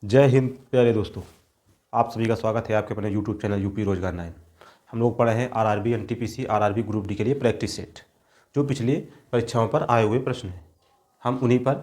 जय हिंद प्यारे दोस्तों, आप सभी का स्वागत है आपके अपने यूट्यूब चैनल यूपी रोजगार 9। हम लोग पढ़े हैं RRB, NTPC, RRB group D के लिए प्रैक्टिस सेट, जो पिछले परीक्षाओं पर आए हुए प्रश्न हैं। हम उन्हीं पर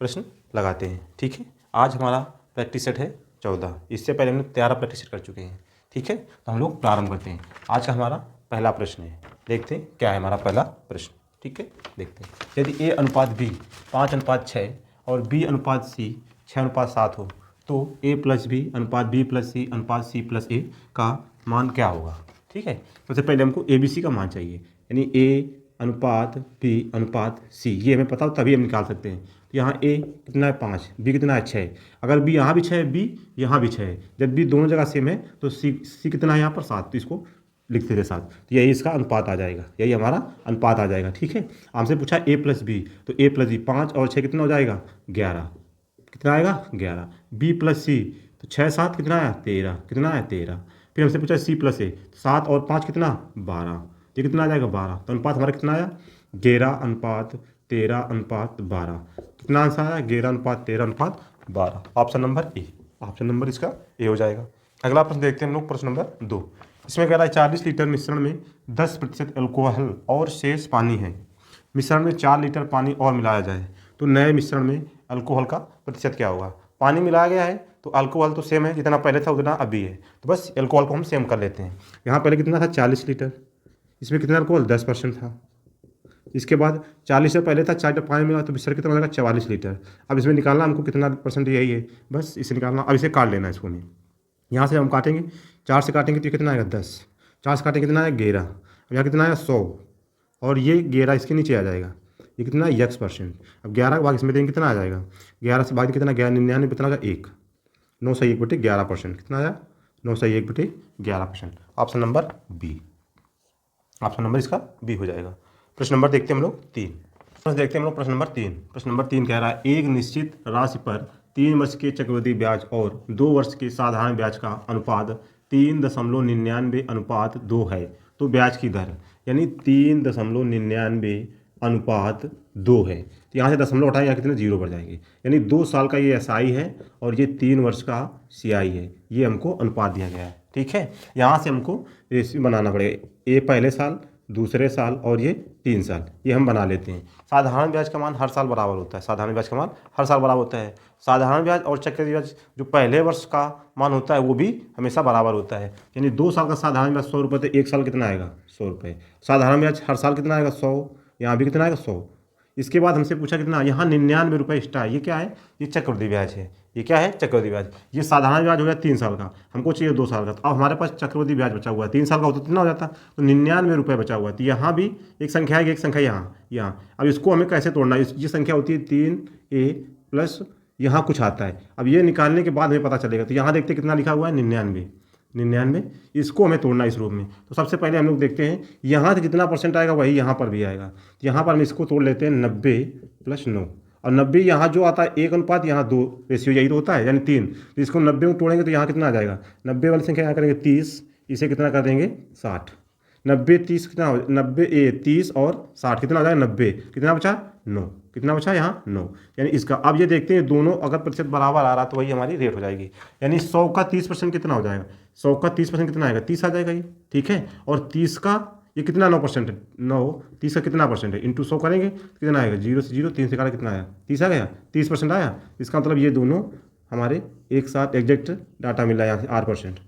प्रश्न लगाते हैं। ठीक है, आज हमारा प्रैक्टिस सेट है 14। इससे पहले हमने 13 प्रैक्टिस सेट कर चुके हैं। ठीक है, तो हम लोग प्रारंभ करते हैं। आज का हमारा पहला प्रश्न है, देखते हैं क्या है हमारा पहला प्रश्न। ठीक है, देखते हैं। यदि ए अनुपात बी 5:6 और बी अनुपात सी 6:7 हो तो a प्लस बी अनुपात b प्लस सी अनुपात c प्लस ए का मान क्या होगा। ठीक है, सबसे पहले हमको ए बी सी का मान चाहिए, यानी a अनुपात b अनुपात c, ये हमें पता हो तभी हम निकाल सकते हैं। तो यहाँ a कितना है 5, b कितना है 6। अगर b यहाँ भी 6 है, b यहाँ भी 6 है, जब b दोनों जगह सेम है तो c कितना है यहाँ पर 7, तो इसको लिखते थे 7। तो यही इसका अनुपात आ जाएगा, यही हमारा अनुपात आ जाएगा। ठीक है, हमसे पूछा a प्लस बी, तो a प्लस बी 5 और 6 कितना हो जाएगा 11, कितना आएगा 11। बी प्लस सी तो 6 7 कितना आया 13, कितना आया 13। फिर हमसे पूछा सी प्लस ए, 7 और 5 कितना 12, ये कितना आ जाएगा 12। तो अनुपात हमारा कितना आया 11:13:12। कितना आंसर आया 11:13:12, option number A. Option number इसका ए हो जाएगा। अगला प्रश्न देखते हैं हम लोग, प्रश्न नंबर 2। इसमें कह रहा है 40 लीटर मिश्रण में 10% अल्कोहल और शेष पानी है। मिश्रण में 4 लीटर पानी और मिलाया जाए तो नए मिश्रण में अल्कोहल का प्रतिशत क्या होगा। पानी मिलाया गया है तो अल्कोहल तो सेम है, जितना पहले था उतना अभी है, तो बस अल्कोहल को हम सेम कर लेते हैं। यहाँ पहले कितना था 40 लीटर, इसमें कितना अल्कोहल 10% था। इसके बाद 40 से पहले था 4 लीटर पानी मिला तो मिश्रण कितना हो जाएगा 44 लीटर। अब इसमें निकालना हमको कितना परसेंट, यही है बस इसे निकालना। अब इसे काट लेना इसको नहीं, यहाँ से हम काटेंगे 4 से काटेंगे तो कितना आएगा 10, 4 से काटेंगे कितना आएगा 11, अब यहाँ कितना आएगा 100 और ये 11 इसके नीचे आ जाएगा, ये कितना x%। अब 11 का भाग इसमें देंगे कितना आ जाएगा, 11 से भाग कितना 99 कितना आ जाएगा 1, 9/1/11%, कितना आया 9/1/11%। Option number B, option number इसका बी हो जाएगा। प्रश्न नंबर देखते हैं हम लोग 3। प्रश्न देखते हैं हम लोग प्रश्न नंबर 3। प्रश्न नंबर 3 कह रहा है एक निश्चित राशि पर 3 वर्ष के चक्रवृद्धि ब्याज और 2 वर्ष के साधारण ब्याज का अनुपात 3.99:2 है, तो ब्याज की दर यानी 3.99:2 है। तो यहाँ से दशमलव उठाएं, यहाँ कितने 0 बढ़ जाएंगे, यानी 2 साल का ये SI है और ये 3 वर्ष का CI है। ये हमको अनुपात दिया गया है। ठीक है, यहाँ से हमको रेशियो बनाना पड़ेगा, ए पहले साल, दूसरे साल और ये 3 साल, ये हम बना लेते हैं। साधारण ब्याज का मान हर साल बराबर होता है, साधारण ब्याज का मान हर साल बराबर होता है। साधारण ब्याज और चक्रवृद्धि ब्याज जो पहले वर्ष का मान होता है वो भी हमेशा बराबर होता है, यानी 2 साल का साधारण ब्याज 100 रुपये तो 1 साल कितना आएगा 100 रुपये। साधारण ब्याज हर साल कितना आएगा 100, यहाँ भी कितना आएगा 100। इसके बाद हमसे पूछा कितना, यहाँ 99 रुपये एक्स्ट्रा है, ये क्या है, ये चक्रवृद्धि ब्याज है। ये क्या है चक्रवृद्धि ब्याज। ये साधारण ब्याज हो गया 3 साल का, हमको चाहिए 2 साल का, तो अब हमारे पास चक्रवृद्धि ब्याज बचा हुआ है 3 साल का होता तो कितना हो जाता, तो 99 रुपये बचा हुआ है। तो यहाँ भी एक संख्या है, एक संख्या यहाँ। अब इसको हमें कैसे तोड़ना है, ये संख्या होती है 3A प्लस यहाँ कुछ आता है। अब ये निकालने के बाद हमें पता चलेगा। तो यहाँ देखते कितना लिखा हुआ है 99, इसको हमें तोड़ना इस रूप में। तो सबसे पहले हम लोग देखते हैं यहाँ से जितना परसेंट आएगा वही यहाँ पर भी आएगा। तो यहाँ पर हम इसको तोड़ लेते हैं 90 + 9, और 90 यहाँ जो आता है 1 अनुपात यहाँ 2 रेशियो यही तो होता है, यानी 3। तो इसको 90 में तोड़ेंगे तो यहाँ कितना आ जाएगा, 90 वाली संख्या यहाँ करेंगे 30, इसे कितना कर देंगे 60। 90 30 कितना हो, 90 30 और 60 कितना हो जाएगा 90, कितना बचा 9, कितना बचा यहाँ 9। यानी इसका अब ये देखते हैं दोनों अगर प्रतिशत बराबर आ रहा तो वही हमारी रेट हो जाएगी। यानी 100 का 30% कितना हो जाएगा, 100 का 30% कितना आएगा 30 आ जाएगा ये। ठीक है, और 30 का ये कितना 9% है, 9 30 का कितना परसेंट है, इंटू 100 करेंगे कितना आएगा, 0 से 0 3 से काटा कितना आया 30 आ गया, 30% आया। इसका मतलब ये दोनों हमारे एक साथ एग्जैक्ट डाटा मिला यहाँ से 8%।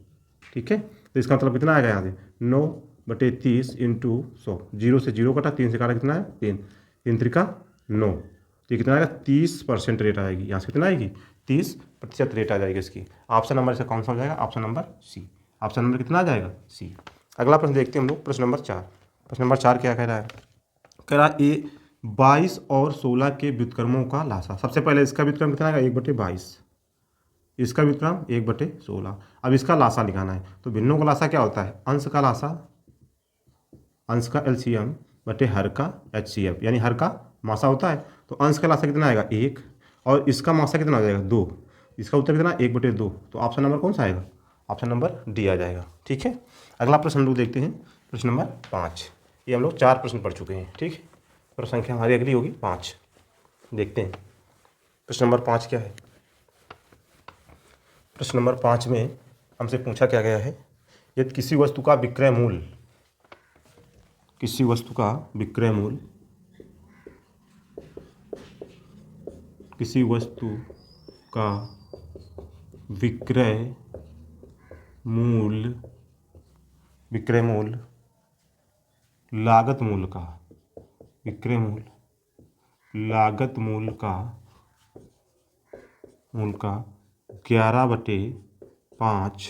ठीक है, तो इसका मतलब कितना आएगा यहाँ से 9/30 इंटू 100, 0 से 0 कटा, 3 से काटा कितना है 3, 3 त्रिका 9, तो ये कितना आएगा 30% रेट आएगी। यहाँ से कितना आएगी 30% रेट आ जाएगी इसकी। ऑप्शन नंबर इसका कौन सा हो जाएगा, option number C. Option number कितना आ जाएगा सी। अगला प्रश्न देखते हैं हम लोग, प्रश्न नंबर 4। प्रश्न नंबर 4 क्या कह रहा है, कह रहा है ए 22 और 16 के व्युत्क्रमों का लासा। सबसे पहले इसका व्युत्क्रम कितना आएगा 1/22, इसका व्युत्क्रम 1/16। अब इसका लासा निकालना है। तो भिन्नों का लासा क्या होता है, अंश का लासा, अंश का LCM बटे हर का HCF, यानी हर का मासा होता है। तो अंश का लासा कितना आएगा 1 और इसका मासा कितना आ जाएगा 2, इसका उत्तर कितना 1/2। तो ऑप्शन नंबर कौन सा आएगा, ऑप्शन नंबर डी आ जाएगा। ठीक है, अगला प्रश्न हम लोग देखते हैं, प्रश्न नंबर 5। ये हम लोग 4 प्रश्न पढ़ चुके हैं। ठीक है, प्रश्न संख्या हमारी अगली होगी 5। देखते हैं प्रश्न नंबर 5 क्या है। प्रश्न नंबर 5 में हमसे पूछा क्या गया है, यदि किसी वस्तु का विक्रय मूल्य किसी वस्तु का विक्रय मूल्य किसी वस्तु का विक्रय मूल्य लागत मूल्य का 11/5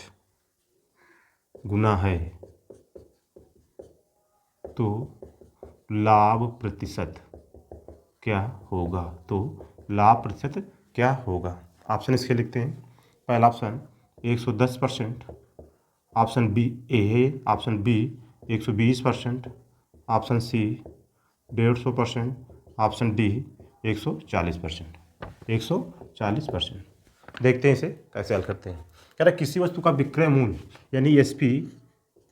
गुना है तो लाभ प्रतिशत क्या होगा। ऑप्शन इसके लिखते हैं। पहला ऑप्शन 110%, ऑप्शन बी ए है, option B 120%, option C 150%, option D 140%। देखते हैं इसे कैसे हल करते हैं। कह रहा है किसी वस्तु का विक्रय मूल्य यानी एसपी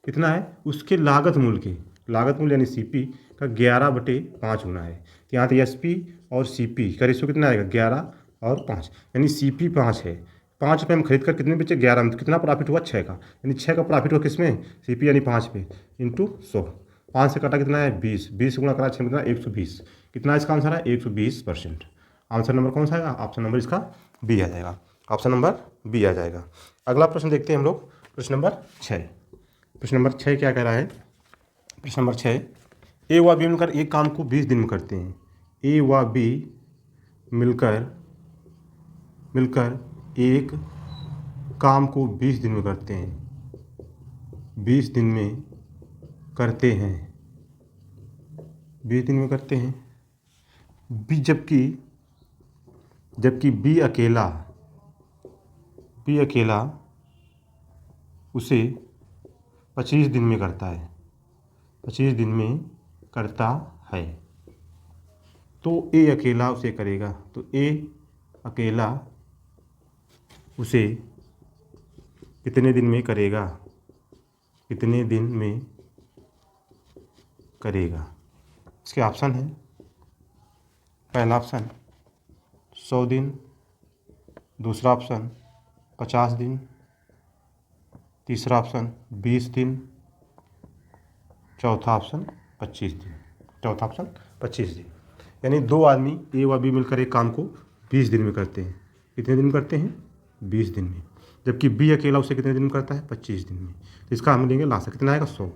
कितना है, उसके लागत मूल्य यानी सीपी का 11/5 होना है। तो यहाँ तो एसपी और सीपी का रेशियो कितना आएगा, 11 और 5, यानी सीपी 5 है। 5 रुपये में खरीद कर कितने बेचे, 11 में। तो कितना प्रॉफिट हुआ, 6 का, यानी 6 का प्रॉफिट हुआ किसमें, सीपी यानी 5 पे इंटू 100। 5 से काटा कितना है, 20 गुणा करा 6 कितना, 120। कितना इसका आंसर है, 120%। आंसर नंबर कौन सा आएगा, ऑप्शन नंबर इसका बी आ जाएगा। ऑप्शन नंबर बी आ जाएगा। अगला प्रश्न देखते हैं हम लोग, प्रश्न नंबर 6 क्या कह रहा है। प्रश्न नंबर 6, ए व बी मिलकर एक काम को 20 दिन में करते हैं। ए व बी मिलकर एक काम को 20 दिन में करते हैं। 20 दिन में करते हैं बी, जबकि बी अकेला उसे 25 दिन में करता है। 25 दिन में करता है तो ए अकेला उसे करेगा। तो ए अकेला उसे कितने दिन में करेगा, इसके ऑप्शन है। पहला ऑप्शन 100 दिन, दूसरा ऑप्शन 50 दिन, तीसरा ऑप्शन 20 दिन, चौथा ऑप्शन 25 दिन। यानी दो आदमी ए व बी मिलकर एक काम को 20 दिन में करते हैं। कितने दिन में करते हैं, 20 दिन में। जबकि बी अकेला उसे कितने दिन में करता है, 25 दिन में। तो इसका हम लेंगे लास्ट, कितना आएगा, 100।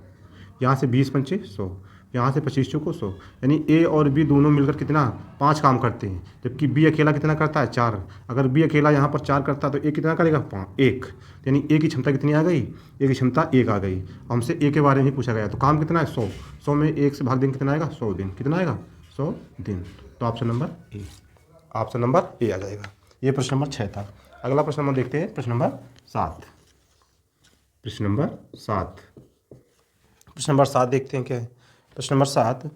यहाँ से 20 पंचे 100, यहाँ से 25 चौको 100, यानी ए और बी दोनों मिलकर कितना 5 काम करते हैं। जबकि बी अकेला कितना करता है, 4। अगर बी अकेला यहाँ पर 4 करता है तो ए कितना करेगा, 1। यानी ए की क्षमता कितनी आ गई, ए की क्षमता 1 आ गई। हमसे ए के बारे में पूछा गया, तो काम कितना है, 100। 100 में 1 से भाग देंगे कितना आएगा, 100 दिन। कितना आएगा, 100 दिन। तो ऑप्शन नंबर ए आ जाएगा। ये प्रश्न नंबर 6 था। अगला प्रश्न नंबर देखते हैं, प्रश्न नंबर 7 देखते हैं क्या है। प्रश्न नंबर 7,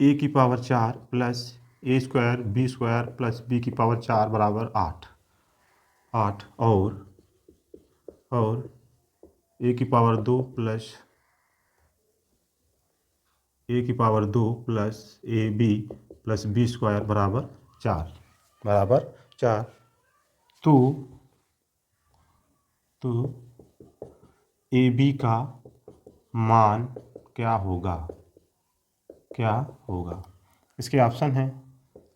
ए की power 4 plus A square B square plus B की पावर 4 बराबर 8 और ए की power 2 plus A B plus B square बराबर 4 तो ए बी का मान क्या होगा। इसके ऑप्शन हैं।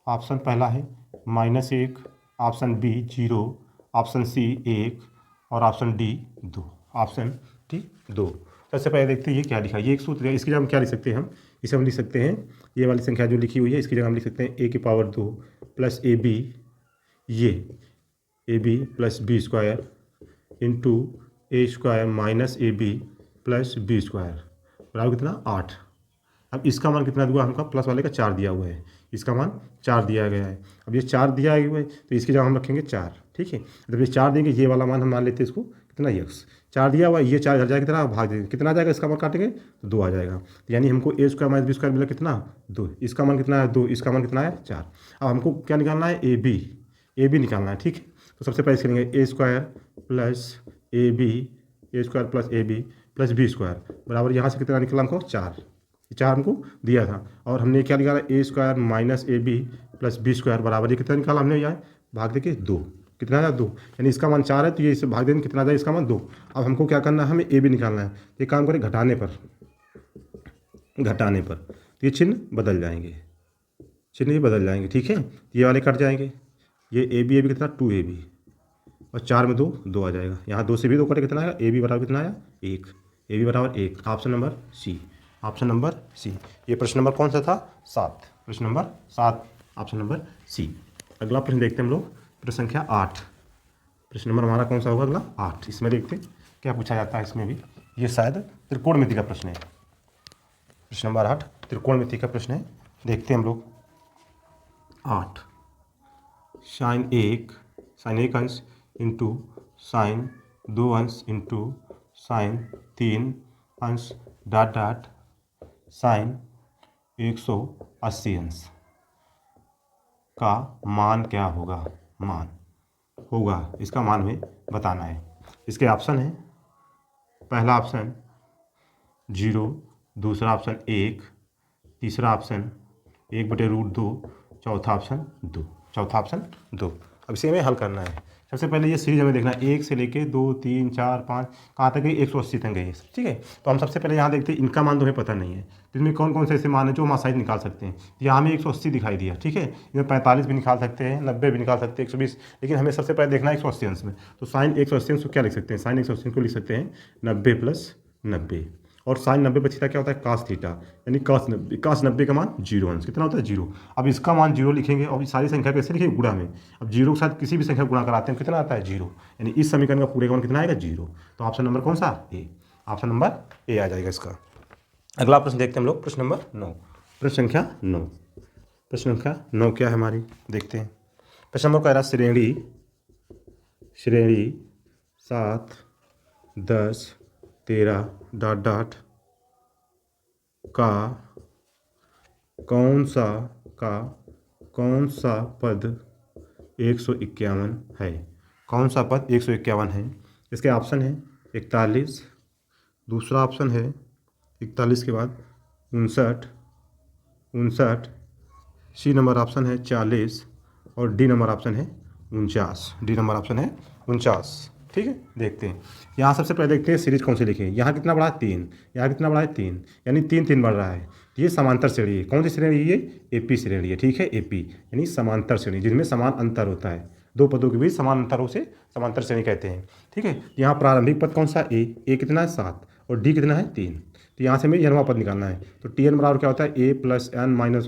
ऑप्शन पहला है -1, ऑप्शन बी 0, ऑप्शन सी 1 और ऑप्शन डी 2। सबसे पहले देखते हैं ये क्या लिखा है। ये एक सूत्र है, इसकी जगह हम क्या लिख सकते हैं, इसे हम लिख सकते हैं, ये वाली संख्या जो लिखी हुई है इसकी जगह हम लिख सकते हैं ए की पावर 2 प्लस ए बी, ये A B plus B square into A square minus A B plus B square बराबर कितना, 8। अब इसका मान कितना हुआ, हमका प्लस वाले का 4 दिया हुआ है, इसका मान 4 दिया गया है। अब ये 4 दिया हुआ है तो इसकी जगह हम रखेंगे 4, ठीक है। जब ये 4 देंगे, ये वाला मान हम मान लेते हैं इसको कितना, x 4 दिया हुआ है, ये 4 घर जाएगा कितना, भाग देंगे कितना आ जाएगा, इसका मान काटेंगे तो 2 आ जाएगा। तो यानी हमको ए स्क्वायर माइनस बी स्क्वायर मिला कितना, 2। इसका मान कितना है, 2, इसका मान कितना है, 4। अब हमको क्या निकालना है, ए बी निकालना है, ठीक है। तो सबसे पहले करेंगे A square plus A B plus B square बराबर, यहाँ से कितना निकला हमको, 4 हमको दिया था। और हमने क्या निकाला, A square minus A B plus B square बराबर ये कितना निकाला हमने, यहाँ भाग देके 2। कितना आया 2, यानी इसका मान 4 है तो ये इसे भाग देंगे कितना आ जाएगा, इसका मान 2। अब हमको क्या करना है, हमें ए भी निकालना है। तो ये काम करें घटाने पर, तो ये चिन्ह बदल जाएंगे, चिन्ह ये बदल जाएंगे, ठीक है। ये वाले कट जाएंगे, ये ए बी कितना 2ab, और 4 में 2 2 आ जाएगा। यहाँ 2 से भी 2 कटे कितना आएगा, ए बी बराबर कितना आया 1, ए बी बराबर 1। Option number C, option number C. ये प्रश्न नंबर कौन सा था, 7, प्रश्न नंबर 7, ऑप्शन नंबर सी। अगला प्रश्न देखते हैं हम लोग, प्रश्न संख्या 8। प्रश्न नंबर हमारा कौन सा होगा अगला, 8। इसमें देखते हैं क्या पूछा जाता है इसमें भी। ये शायद त्रिकोणमिति का प्रश्न है। प्रश्न नंबर 8 त्रिकोणमिति का प्रश्न है। देखते हैं हम लोग 8। साइन 1 अंश इंटू साइन 2 अंश इंटू साइन 3 अंश डॉट डॉट साइन 180 अंश का मान क्या होगा, मान होगा, इसका मान हमें बताना है। इसके ऑप्शन है, पहला ऑप्शन 0, दूसरा ऑप्शन 1, तीसरा ऑप्शन 1/√2, चौथा ऑप्शन 2, चौथा ऑप्शन 2। अब इसे हमें हल करना है। सबसे पहले ये सीरीज हमें देखना है, 1 से लेके 2 3 4 5 कहाँ तक गई, 180 तक गई है, ठीक है। तो हम सबसे पहले यहाँ देखते हैं, इनका मान तो हमें पता नहीं है, तो इसमें कौन कौन से ऐसे मान है जो हम आसानी निकाल सकते हैं। यहाँ हमें 180 दिखाई दिया, ठीक है। इसमें 45 भी निकाल सकते हैं, 90 भी निकाल सकते हैं, 120, लेकिन हमें सबसे पहले देखना है 180 अंश में। तो साइन 180 अंश को क्या लिख सकते हैं, साइन 180 को लिख सकते हैं 90 + 90, और साइन 90 पर थीटा क्या होता है, cos थीटा, यानी cos 90 का मान 0 अंश कितना होता है 0। अब इसका मान 0 लिखेंगे और सारी संख्या कैसे लिखेंगे, गुणा में। अब 0 के साथ किसी भी संख्या गुणा कराते हैं कितना आता है 0, यानी इस समीकरण का पूरे का मान कितना आएगा 0। तो ऑप्शन नंबर कौन सा, ए, ऑप्शन नंबर ए आ जाएगा इसका। अगला प्रश्न देखते हैं हम लोग, प्रश्न नंबर 9, प्रश्न संख्या 9। प्रश्न संख्या 9 क्या है हमारी, देखते हैं। प्रश्न नंबर कह रहा है श्रेणी 7 10 13 डॉट डॉट का कौन सा पद 151 है, कौन सा पद 151 है। इसके ऑप्शन है 41, दूसरा ऑप्शन है 41 के बाद 59, सी नंबर ऑप्शन है 40, और डी नंबर ऑप्शन है 49, डी नंबर ऑप्शन है 49, ठीक है। देखते हैं यहाँ सबसे पहले देखते हैं सीरीज कौन सी लिखे। यहाँ कितना बड़ा है 3, यहाँ कितना बड़ा है 3, यानी 3 3 बढ़ रहा है। ये समांतर श्रेणी है, कौन सी श्रेणी है, ये एपी श्रेणी है, ठीक है। एपी यानी समांतर श्रेणी, जिसमें समान अंतर होता है, दो पदों के बीच समान अंतरों से समांतर श्रेणी कहते हैं, ठीक है। यहाँ प्रारंभिक पद कौन सा, ए कितना है 7, और डी कितना है 3। तो यहाँ से हमें यह पद निकालना है। तो टी बराबर क्या होता है, a + n - 1 ×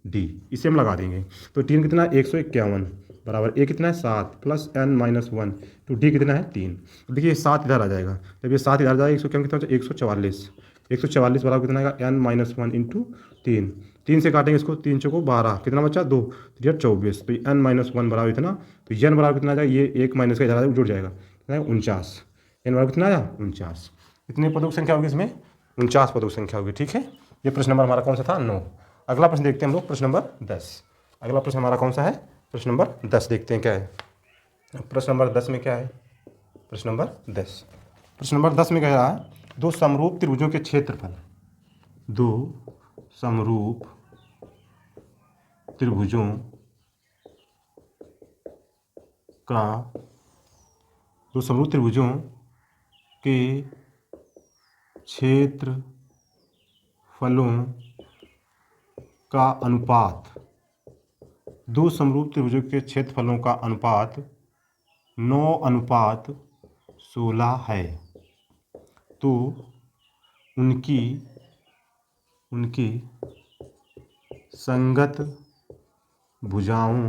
d, इसे हम लगा देंगे। तो टी कितना है 151 बराबर ए कितना है 7 + n - 1 तो डी कितना है 3। तो देखिए 7 इधर आ जाएगा, जब ये 7 इधर आ जाएगा 151 कितना होता है 144 बराबर कितना आएगा n - 1 × 3, 3 से काटेंगे इसको, 3 चौको 12, कितना बचा 2, 3 24, तो n - 1 बराबर इतना, तो n बराबर कितना आ जाएगा, ये 1 माइनस का इधर जुड़ जाएगा, कितना है 49, n बराबर कितना आया 49। कितने पदों की संख्या होगी इसमें, 49 पदों की संख्या होगी, ठीक है। ये प्रश्न नंबर हमारा कौन सा था 9। अगला प्रश्न देखते हैं हम लोग, प्रश्न नंबर 10। अगला प्रश्न हमारा कौन सा है, प्रश्न नंबर 10 देखते हैं क्या है। प्रश्न नंबर 10 में क्या है, प्रश्न नंबर 10 में कह रहा है, दो समरूप त्रिभुजों के क्षेत्रफल, दो समरूप त्रिभुजों के क्षेत्रफलों का अनुपात, दो समरूप त्रिभुजों के क्षेत्रफलों का अनुपात 9:16 है, तो उनकी संगत भुजाओं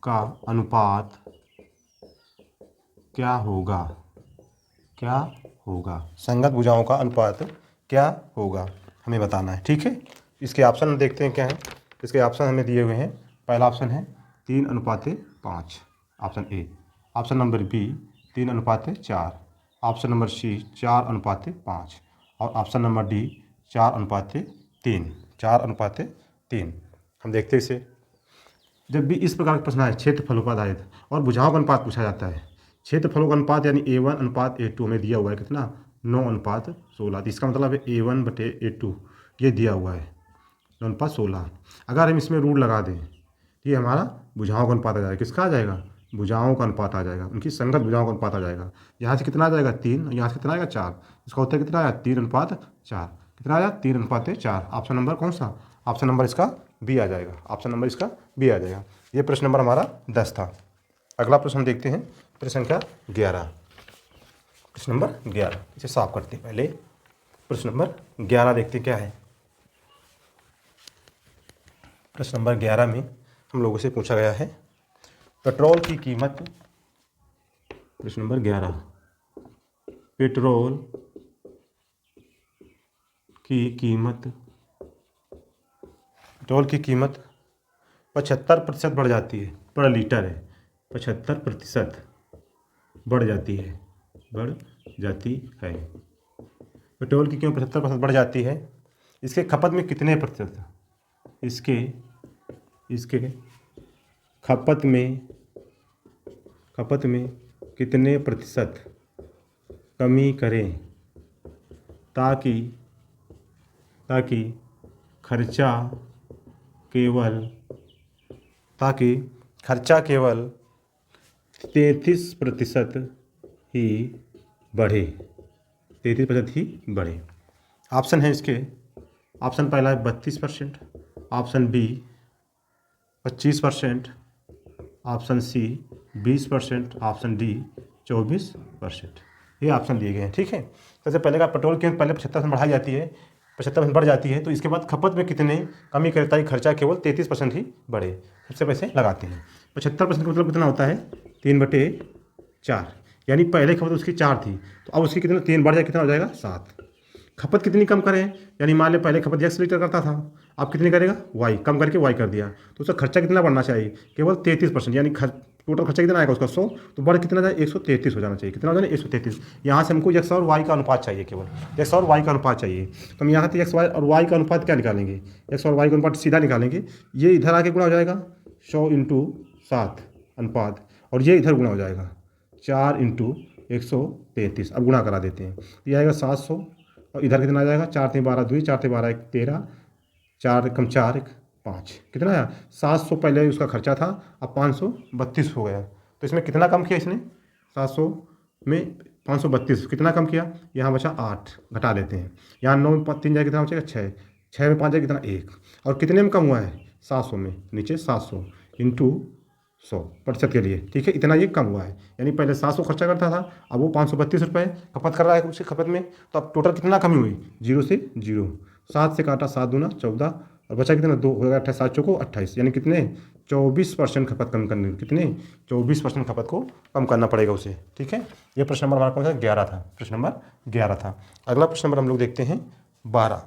का अनुपात क्या होगा, संगत भुजाओं का अनुपात क्या होगा, हमें बताना है, ठीक है। इसके ऑप्शन देखते हैं क्या है। इसके ऑप्शन हमें दिए हुए हैं। पहला ऑप्शन है 3:5, option A. Option number B 3:4, option number C 4:5, और ऑप्शन नंबर डी 4:3। हम देखते हैं इसे। जब भी इस प्रकार का प्रश्न है क्षेत्रफलों पर आधारित और भुजाओं का अनुपात पूछा जाता है, क्षेत्रफलों का अनुपात यानी A1:A2 हमें दिया हुआ है कितना 9:16, तो इसका मतलब है A1/A2 ये दिया हुआ है 9:16। अगर हम इसमें रूट लगा दें, ये हमारा भुजाओं का अनुपात आ जाएगा। किसका आ जाएगा? भुजाओं का अनुपात आ जाएगा, उनकी संगत भुजाओं का अनुपात आ जाएगा। यहाँ से कितना आ जाएगा? 3, यहाँ से कितना आएगा? 4। इसका उत्तर कितना आया? 3:4। कितना आया? 3:4। ऑप्शन नंबर कौन सा? ऑप्शन नंबर इसका बी आ जाएगा। ऑप्शन नंबर इसका बी आ जाएगा। ये प्रश्न नंबर हमारा 10 था। अगला प्रश्न हम देखते हैं, प्रश्न संख्या 11। प्रश्न नंबर 11, इसे साफ करते हैं पहले। प्रश्न नंबर 11 देखते हैं क्या है। प्रश्न नंबर 11 में हम लोगों से पूछा गया है पेट्रोल की कीमत। प्रश्न नंबर 11, पेट्रोल की कीमत 75% बढ़ जाती है। पर लीटर है, 75% बढ़ जाती है। पेट्रोल की कीमत 75% बढ़ जाती है। इसके खपत में कितने प्रतिशत? इसके खपत में कितने प्रतिशत कमी करें ताकि खर्चा केवल 33% ही बढ़े। 33% ही बढ़े। ऑप्शन है इसके, ऑप्शन पहला है 32%, option B 25%, option C 20%, option D 24%। ये ऑप्शन दिए गए हैं। ठीक है, सबसे पहले का पेट्रोल की पहले 75% बढ़ाई जाती है, 75% बढ़ जाती है, तो इसके बाद खपत में कितने कमी करता है? खर्चा केवल 33% ही बढ़े। सबसे पैसे लगाते हैं। 75% का मतलब कितना होता है? 3/4, यानी पहले खपत उसकी 4 थी, तो अब उसकी कितना 3 बढ़ जाए, कितना हो जाएगा? 7। खपत कितनी कम करें? यानी मान ले पहले खपत 10 लीटर करता था, अब कितनी करेगा? वाई, कम करके वाई कर दिया, तो उसका खर्चा कितना बढ़ना चाहिए? केवल 33%, यानी टोटल खर्चा कितना आएगा उसका? 100, तो बढ़ कितना जाए? 133 हो जाना चाहिए। कितना हो जाना? 133। यहाँ से हमको एक्स और वाई का अनुपात चाहिए, केवल एक्स और वाई का अनुपात चाहिए। तो हम यहाँ से एक्स वाई और वाई का अनुपात क्या निकालेंगे? एक्स और वाई का अनुपात सीधा निकालेंगे। ये इधर आके गुणा हो जाएगा 100 × 7 अनुपात, और ये इधर गुणा हो जाएगा 4 × 133। अब गुणा करा देते हैं, ये आएगा 700, और इधर कितना आ जाएगा? 4 × 12 2, 4 × 12 13, 4 × 4 5। कितना आया? 700 पहले उसका खर्चा था, अब 532 हो गया। तो इसमें कितना कम किया इसने? 700 में 532 कितना कम किया? यहाँ बचा 8, घटा लेते हैं। यहाँ 9 में 3 जाए कितना बचेगा? 6, 6 में 5 जाए कितना? 1। और कितने में कम हुआ है? 700 में, नीचे 700 × 100% के लिए। ठीक है, इतना ये कम हुआ है। यानी पहले 700 खर्चा करता था, अब वो 532 रुपये खपत कर रहा है उसकी खपत में। तो अब टोटल कितना कमी हुई? 0 से 0, 7 से काटा 7 दूना 14, और बचा कितना? 2 हो गया। 28 7 चौको 28, यानी कितने? 24% खपत कम करने। कितने? 24% खपत को कम करना पड़ेगा उसे। ठीक है, ये प्रश्न नंबर हमारा कौन सा? 11 था। प्रश्न नंबर 11 था। अगला प्रश्न नंबर हम लोग देखते हैं 12।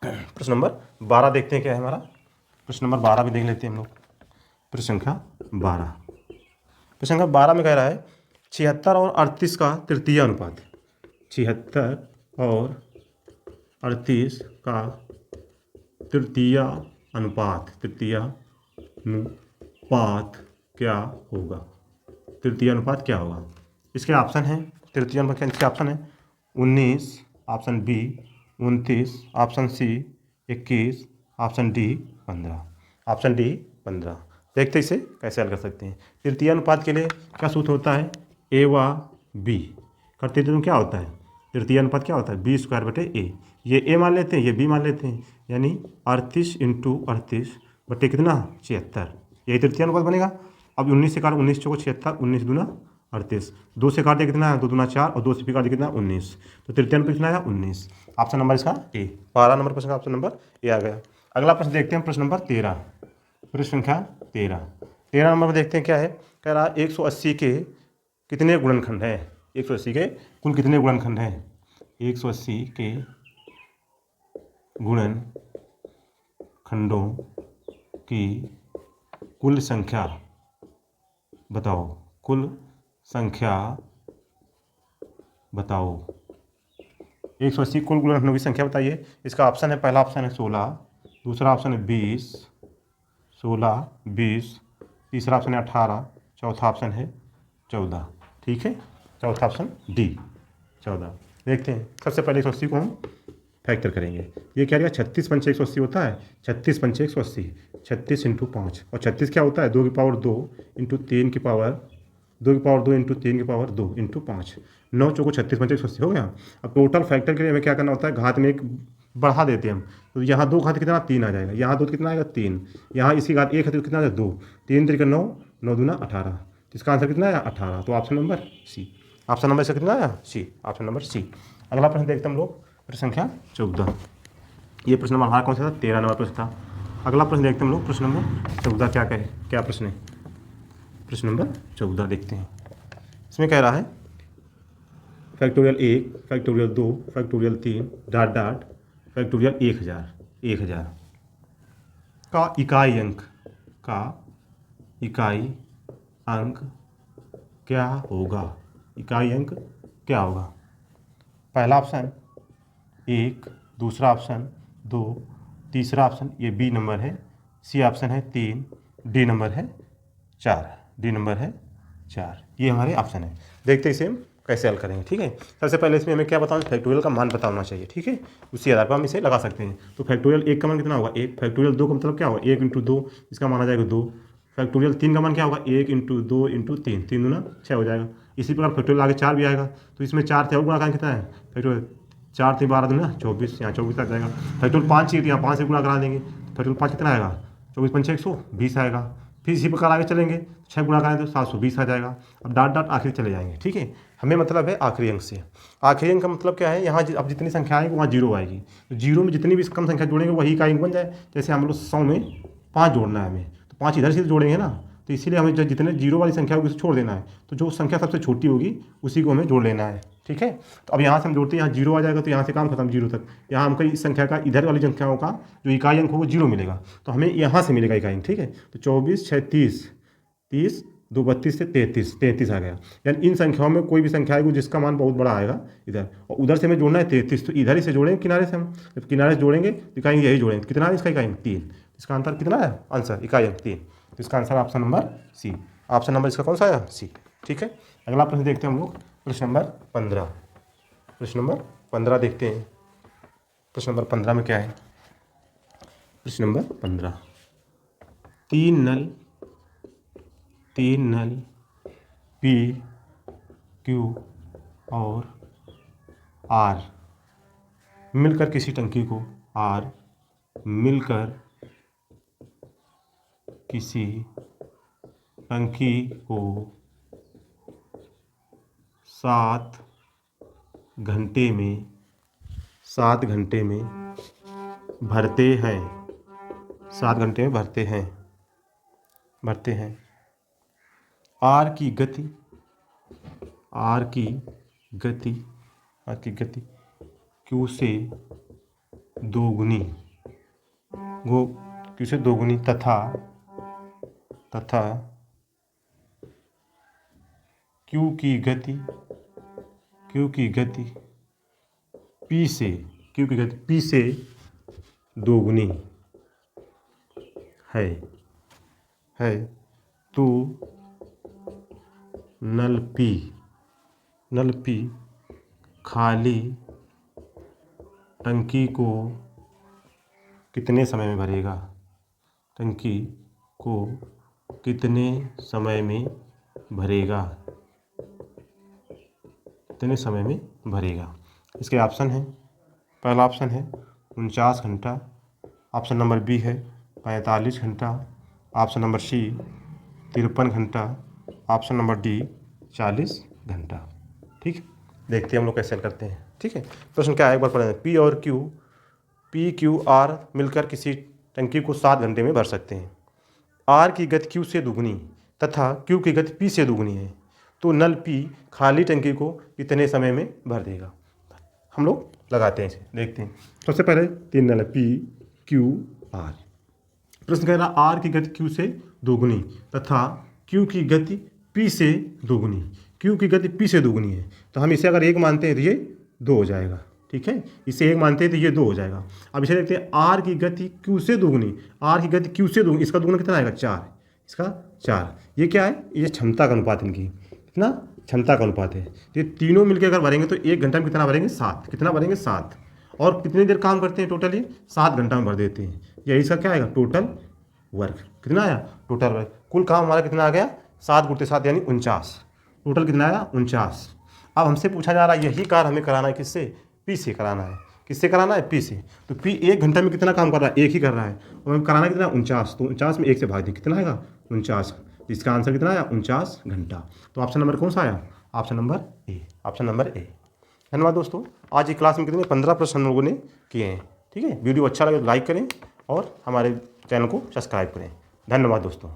प्रश्न नंबर 12 देखते हैं क्या है हमारा। प्रश्न नंबर 12 भी देख लेते हैं हम लोग। प्रश्न संख्या 12, प्रश्न संख्या 12 में कह रहा है 76 और 38 का तृतीय अनुपात। 76 और 38 का तृतीय अनुपात क्या होगा? तृतीय अनुपात क्या होगा? इसके ऑप्शन हैं, तृतीय अनुपात क्या इसके ऑप्शन है? 19, option B 29, option C 21, option D 15। Option D 15। देखते इसे कैसे हल कर सकते हैं। तृतीय अनुपात के लिए क्या सूत्र होता है? ए व बी करते तो क्या होता है? तृतीय अनुपात क्या होता है? B²/A। ये ए मान लेते हैं, ये बी मान लेते हैं, यानी 38 × 38 बटे कितना? 76। यही तृतीय अनुपात बनेगा। अब 19 से काट, 19 चौको 76, 19 दूना 38, 2 से काट दिया कितना है? 2 दूना 4, और 2 से भी काट दिया कितना? 19। तो तृतीय अनुपात कितना आया? 19। ऑप्शन नंबर इसका ए। 12 नंबर प्रश्न का ऑप्शन नंबर ए आ गया। अगला प्रश्न देखते हैं, प्रश्न नंबर 13। प्रश्न संख्या 13 नंबर में देखते हैं क्या है। कह रहा 180 के कितने गुणनखंड हैं? 180 के कुल कितने गुणनखंड हैं? 180 के गुणनखंडों की कुल संख्या बताओ। कुल संख्या बताओ। 180 कुल गुणनखंडों की संख्या बताइए। इसका ऑप्शन है, पहला ऑप्शन है 16, दूसरा ऑप्शन है 20, 16 20, तीसरा ऑप्शन है 18, चौथा ऑप्शन है 14। ठीक है, चौथा ऑप्शन डी 14। देखते हैं, सबसे पहले 180 को हम फैक्टर करेंगे। ये क्या रहेगा? 36 × 180 होता है, 36 × 180, 36 इंटू 5, और 36 क्या होता है 2 की पावर 2 इंटू 3 की पावर 2 की पावर 2 इंटू 3 की पावर 2 इंटू 5, 9 चौको 36 पंचे 180 हो गया। अब टोटल फैक्टर के लिए हमें क्या करना होता है, घात में एक बढ़ा देते हैं हम, तो यहाँ 2 घात कितना 3 आ जाएगा, यहाँ 2 कितना आएगा 3, यहाँ इसकी घात 1 है तो कितना आएगा 2, 3 3 9, 9 दूना 18, तो इसका आंसर कितना आया 18। तो option number C, option number से कितना आया सी, ऑप्शन नंबर सी। अगला प्रश्न देखते हैं हम लोग, प्रश्न संख्या 14। ये प्रश्न नंबर हमारा कौन सा था, 13 नंबर प्रश्न था। अगला प्रश्न देखते हैं हम लोग, प्रश्न नंबर 14 क्या कहे, क्या प्रश्न है, प्रश्न नंबर 14 देखते हैं। इसमें कह रहा है factorial 1, factorial 2, factorial 3 dot dot factorial 1000 का इकाई अंक क्या होगा, इकाई अंक क्या होगा। पहला ऑप्शन 1, दूसरा ऑप्शन 2, तीसरा ऑप्शन ये बी नंबर है, सी ऑप्शन है 3, डी नंबर है 4, डी नंबर है 4, ये हमारे ऑप्शन है। देखते हैं इसे हम कैसे हल करेंगे। ठीक है, सबसे पहले इसमें हमें क्या बताना, फैक्टोरियल का मान पता होना चाहिए। ठीक है, उसी आधार पर हम इसे लगा सकते हैं। तो फैक्टोरियल 1 का मान कितना होगा 1, फैक्टोरियल 2 का मतलब क्या होगा 1 इंटू 2, इसका मान आ जाएगा 2, फैक्टोरियल 3 का मान क्या होगा 1 इंटू 2 इंटू 3, 3 दूना 6 हो जाएगा। इसी प्रकार फैक्टोरियल आगे 4 भी आएगा, तो इसमें 4 थे और गुणा करें कितना है फैक्टोरियल 4 3 12 दूना 24, यहाँ 24 आ जाएगा। फैक्टोरियल 5 चाहिए तो यहाँ 5 से गुणा करा देंगे, फैक्टोरियल 5 कितना आएगा 24 पंचे 120 आएगा। फिर इसी प्रकार आगे चलेंगे 6 गुणा करें तो 720 आ जाएगा। अब डॉट डॉट आखिरी चले जाएंगे। ठीक है, हमें मतलब है आखिरी अंक से, आखिरी अंक का मतलब क्या है, यहाँ अब जितनी संख्या आएगी वहाँ जीरो आएगी, तो जीरो में जितनी भी कम संख्या जोड़ेंगे वही का अंक बन जाए। जैसे हम लोग 100 में 5 जोड़ना है हमें, तो 5 इधर से जोड़ेंगे ना, तो इसीलिए हमें जितने जीरो वाली संख्या होगी उसे छोड़ देना है, तो जो संख्या सबसे छोटी होगी उसी को हमें जोड़ लेना है। ठीक है, तो अब यहाँ से हम जोड़ते हैं, यहाँ जीरो आ जाएगा तो यहाँ से काम खत्म जीरो तक। यहाँ हमको इस संख्या का इधर वाली संख्याओं का जो इकाई अंक होगा जीरो मिलेगा, तो हमें यहाँ से मिलेगा इकाई अंक। ठीक है, तो 24 6 30 2 32 से 33 आ गया। यानी इन संख्याओं में कोई भी संख्या आएगी जिसका मान बहुत बड़ा आएगा इधर, और उधर से हमें जोड़ना है 33, तो इधर ही से जोड़ेंगे किनारे से हम, जब किनारे से जोड़ेंगे तो इकाई यही जोड़ेंगे, कितना है इसका इकाई अंक 3, इसका आंसर कितना है आंसर इकाई अंक 3, तो इसका answer option number C, option number इसका कौन सा है सी। ठीक है, अगला प्रश्न देखते हैं हम लोग, प्रश्न नंबर 15, प्रश्न नंबर 15 देखते हैं। प्रश्न नंबर 15 में क्या है, प्रश्न नंबर 15, तीन नल पी क्यू और आर मिलकर किसी टंकी को मिलकर किसी टंकी को 7 घंटे में भरते हैं, 7 घंटे में भरते हैं। आर की गति क्यू से दोगुनी तथा क्यू की गति पी से दोगुनी है तो नल पी खाली टंकी को कितने समय में भरेगा, टंकी को कितने समय में भरेगा। इसके ऑप्शन हैं, पहला ऑप्शन है 49 घंटा, ऑप्शन नंबर बी है 45 घंटा, ऑप्शन नंबर सी 53 घंटा, ऑप्शन नंबर डी 40 घंटा। ठीक, देखते हैं हम लोग कैसे हल करते हैं। ठीक है, प्रश्न क्या है एक बार पढ़ें, पी क्यू आर मिलकर किसी टंकी को 7 घंटे में भर सकते हैं। आर की गति क्यू से दुगनी तथा क्यू की गति पी से दुगनी है, तो नल पी खाली टंकी को कितने समय में भर देगा। हम लोग लगाते हैं इसे, देखते हैं। सबसे पहले 3 नल है पी क्यू आर। प्रश्न कह रहा आर की गति क्यू से दोगुनी तथा क्यू की गति पी से दोगुनी, क्यू की गति पी से दोगुनी है, तो हम इसे अगर 1 मानते हैं तो ये 2 हो जाएगा। ठीक है, इसे 1 मानते हैं तो ये 2 हो जाएगा। अब इसे देखते हैं आर की गति क्यू से दोगुनी, आर की गति क्यू से दोगुनी, इसका दोगुना कितना आएगा 4, इसका 4। ये क्या है, ये क्षमता का अनुपात, इनकी कितना क्षमता का अनुपात है। तो ये तीनों मिलकर अगर भरेंगे तो 1 घंटा में कितना भरेंगे 7, कितना भरेंगे 7, और कितनी देर काम करते हैं टोटल ये 7 घंटा में भर देते हैं। यही इसका क्या आएगा टोटल वर्ग। कितना आया टोटल वर्ग। कुल काम हमारा कितना आ गया 7 गुणित 7 यानी 49। टोटल कितना आया 49। अब हमसे पूछा जा रहा है यही कार्य हमें कराना है किससे, पी से कराना है। किससे कराना है, पी से। तो पी 1 घंटे में कितना काम कर रहा है, एक ही कर रहा है, और हमें कराना कितना 49। तो 49 में 1 से भाग दें कितना आएगा 49। इसका आंसर कितना आया 49 घंटा। तो ऑप्शन नंबर कौन सा आया, option number A, option number A. धन्यवाद दोस्तों। आज की क्लास में कितने 15 प्रश्न हम लोगों ने किए हैं। ठीक है, वीडियो अच्छा लगे तो लाइक करें और हमारे चैनल को सब्सक्राइब करें। धन्यवाद दोस्तों।